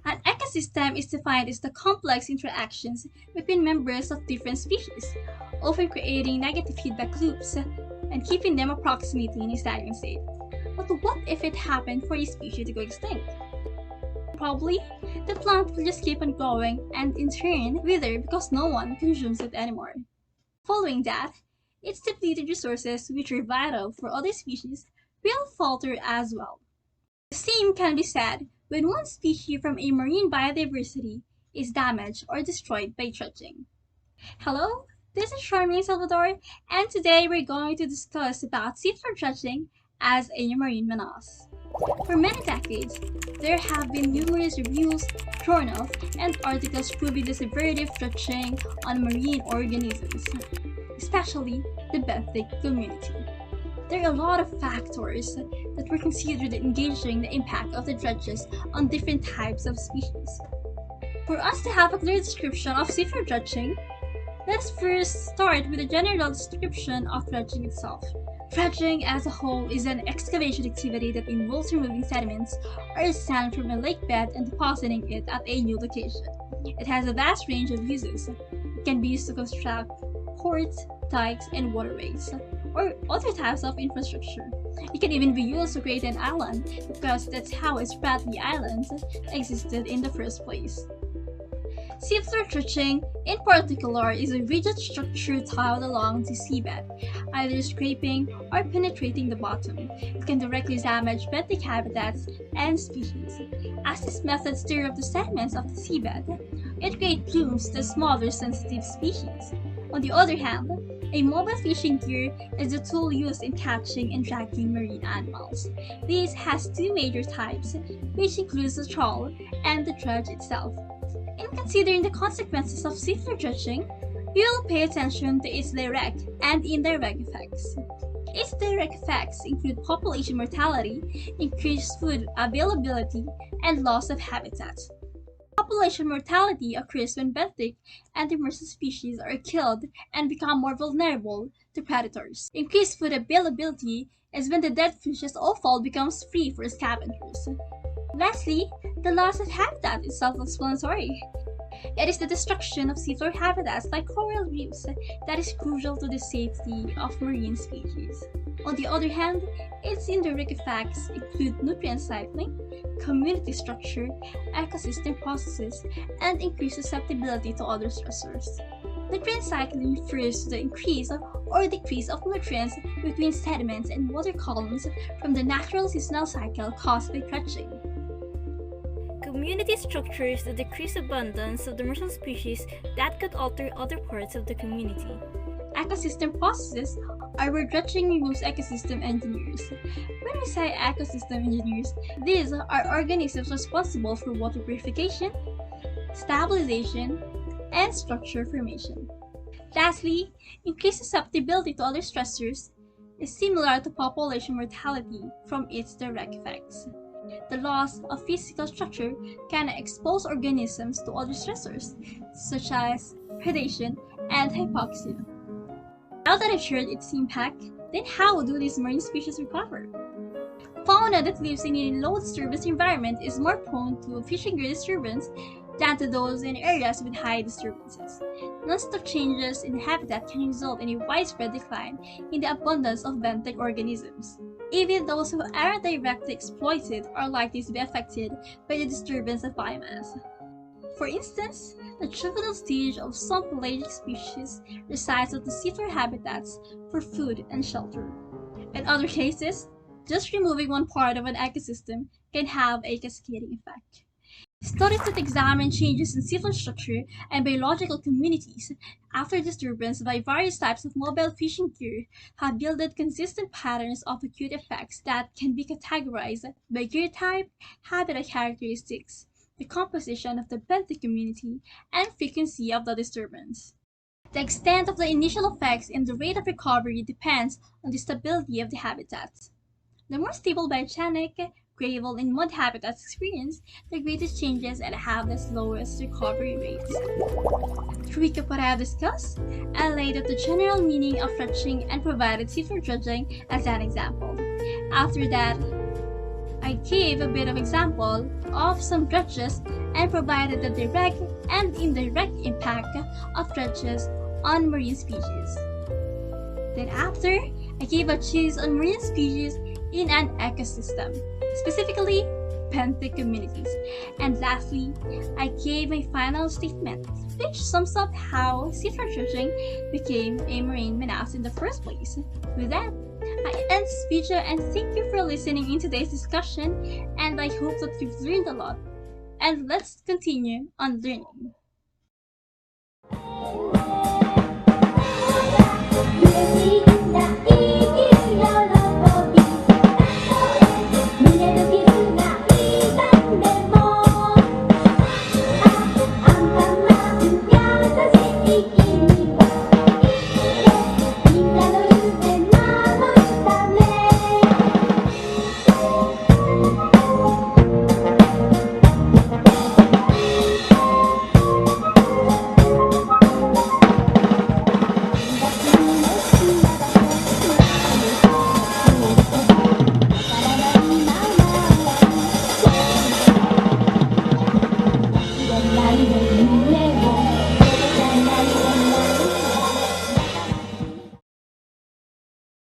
An ecosystem is defined as the complex interactions between members of different species, often creating negative feedback loops and keeping them approximately in a stagnant state. But what if it happened for a species to go extinct? Probably, the plant will just keep on growing and in turn wither because no one consumes it anymore. Following that, its depleted resources, which are vital for other species, will falter as well. The same can be said when one species from a marine biodiversity is damaged or destroyed by dredging. Hello, this is Charmaine Salvador, and today we're going to discuss about seafloor dredging as a marine menace. For many decades, there have been numerous reviews, journals, and articles proving the severity of dredging on marine organisms, especially the benthic community. There are a lot of factors that were considered in gauging the impact of the dredges on different types of species. For us to have a clear description of seafloor dredging, let's first start with a general description of dredging itself. Dredging as a whole is an excavation activity that involves removing sediments or sand from a lake bed and depositing it at a new location. It has a vast range of uses. It can be used to construct ports, dikes, and waterways, or other types of infrastructure. It can even be used to create an island because that's how Spratly Islands existed in the first place. Seafloor dredging, in particular, is a rigid structure tiled along the seabed, either scraping or penetrating the bottom. It can directly damage benthic habitats and species. As these methods stir up the sediments of the seabed, it creates plumes to smaller sensitive species. On the other hand, a mobile fishing gear is a tool used in catching and dragging marine animals. This has two major types, which includes the trawl and the dredge itself. In considering the consequences of seafloor dredging, we will pay attention to its direct and indirect effects. Its direct effects include population mortality, increased food availability, and loss of habitat. Population mortality occurs when benthic and demersal species are killed and become more vulnerable to predators. Increased food availability is when the dead fish's offal becomes free for scavengers. Lastly, the loss of habitat is self-explanatory. It is the destruction of seafloor habitats like coral reefs that is crucial to the safety of marine species. On the other hand, its indirect effects include nutrient cycling, community structure, ecosystem processes, and increased susceptibility to other stressors. Nutrient cycling refers to the increase or decrease of nutrients between sediments and water columns from the natural seasonal cycle caused by dredging. Community structures the decreased abundance of demersal species that could alter other parts of the community. Ecosystem processes are where dredging removes ecosystem engineers. When we say ecosystem engineers, these are organisms responsible for water purification, stabilization, and structure formation. Lastly, increased susceptibility to other stressors is similar to population mortality from its direct effects. The loss of physical structure can expose organisms to other stressors, such as predation and hypoxia. Now that I've shared its impact, then how do these marine species recover? Fauna that lives in a low disturbance environment is more prone to fishing gear disturbance than to those in areas with high disturbances. Non-stop changes in habitat can result in a widespread decline in the abundance of benthic organisms. Even those who aren't directly exploited are likely to be affected by the disturbance of biomass. For instance, the juvenile stage of some pelagic species resides at the seafloor habitats for food and shelter. In other cases, just removing one part of an ecosystem can have a cascading effect. Studies that examine changes in seafloor structure and biological communities after disturbance by various types of mobile fishing gear have yielded consistent patterns of acute effects that can be categorized by gear type, habitat characteristics, the composition of the benthic community, and frequency of the disturbance. The extent of the initial effects and the rate of recovery depends on the stability of the habitat. The more stable biogenic, gravel, and mud habitats experience the greatest changes and have the slowest recovery rates. To recap what I have discussed, I laid out the general meaning of dredging and provided seafloor dredging as an example. After that, I gave a bit of example of some dredges and provided the direct and indirect impact of dredges on marine species. Then after, I gave a choose on marine species in an ecosystem, specifically benthic communities. And lastly, I gave my final statement, which sums up how seafloor dredging became a marine menace in the first place. With that, I end this video and thank you for listening in today's discussion, and I hope that you've learned a lot. And let's continue on learning.